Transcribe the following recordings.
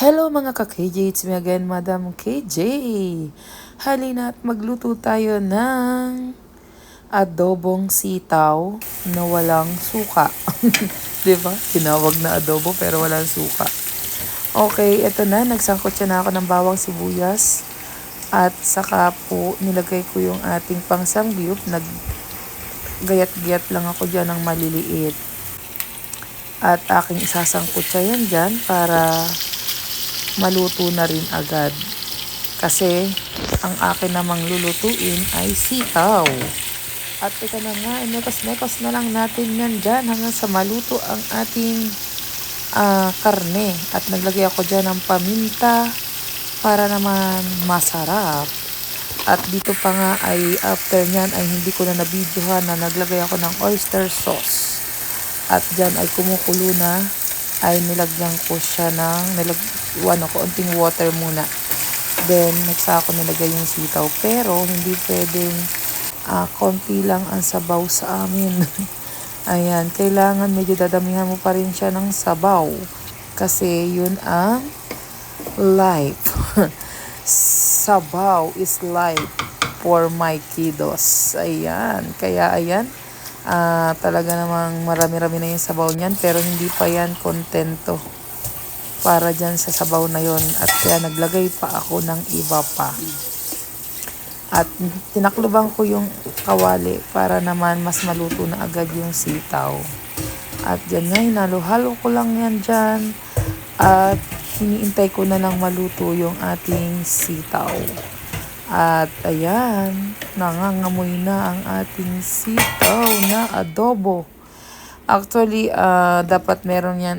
Hello mga ka-KJ, it's me again, Madam KJ. Halina at magluto tayo ng adobong sitaw na walang suka. 'Di ba? Tinawag na adobo pero walang suka. Okay, eto na. Nagsangkot siya na ako ng bawang sibuyas. At saka po nilagay ko yung ating pangsangyup. Naggayat-gayat lang ako dyan ng maliliit. At aking isasangkot siya yan dyan para maluto na rin agad. Kasi ang akin namang lulutuin ay sitaw. At ito na nga, nekos-nekos na lang natin yan dyan hanggang sa maluto ang ating karne. At naglagay ako dyan ng paminta para naman masarap. At dito pa nga ay after nyan ay hindi ko na nabidyohan na naglagay ako ng oyster sauce. At dyan ay kumukulo na, ay nilagyan ko siya ng konting water muna. Then nagsaka ko nilagay yung sitaw, pero hindi pwedeng konti lang ang sabaw sa amin. Ayan, kailangan medyo dadamihan mo pa rin siya ng sabaw kasi yun ang life. Sabaw is life for my kiddos. Ayan, kaya ayan, talaga namang marami-rami na yung sabaw niyan, pero hindi pa yan kontento para dyan sa sabaw na yon. At kaya naglagay pa ako ng iba pa. At tinakluban ko yung kawali para naman mas maluto na agad yung sitaw. At dyan nga, hinalo-halo ko lang yan dyan. At hiniintay ko na lang maluto yung ating sitaw. At ayan, nangangamoy na ang ating sitaw na adobo. Actually, dapat meron yan,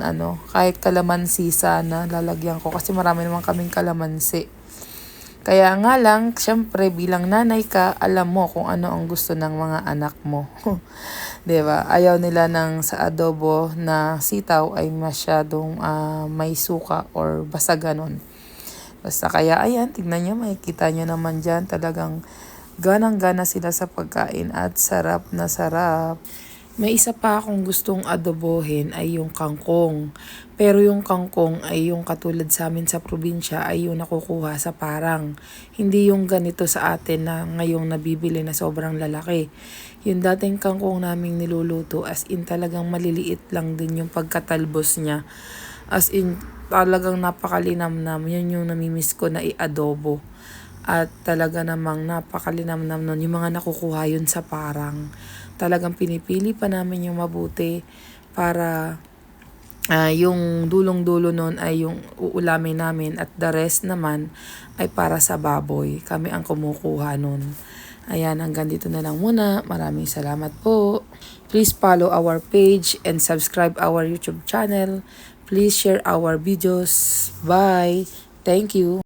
kahit kalamansi sana lalagyan ko kasi marami naman kaming kalamansi. Kaya nga lang, syempre bilang nanay ka, alam mo kung ano ang gusto ng mga anak mo. 'Di ba? Ayaw nila ng sa adobo na sitaw ay masyadong may suka or basta ganon. Basta kaya ayan, tignan nyo, makikita nyo naman dyan, talagang ganang-gana sila sa pagkain at sarap na sarap. May isa pa akong gustong adobohin ay yung kangkong. Pero yung kangkong ay yung katulad sa amin sa probinsya ay yung nakukuha sa parang. Hindi yung ganito sa atin na ngayong nabibili na sobrang lalaki. Yung dating kangkong naming niluluto, as in talagang maliliit lang din yung pagkatalbos niya. As in talagang napakalinamnam. Yun yung namimiss ko na i-adobo. At talaga namang napakalinamnam nun. Yung mga nakukuha yun sa parang. Talagang pinipili pa namin yung mabuti para yung dulong-dulo nun ay yung uulamin namin at the rest naman ay para sa baboy. Kami ang kumukuha nun. Ayan, hanggang dito na lang muna. Maraming salamat po. Please follow our page and subscribe our YouTube channel. Please share our videos. Bye. Thank you.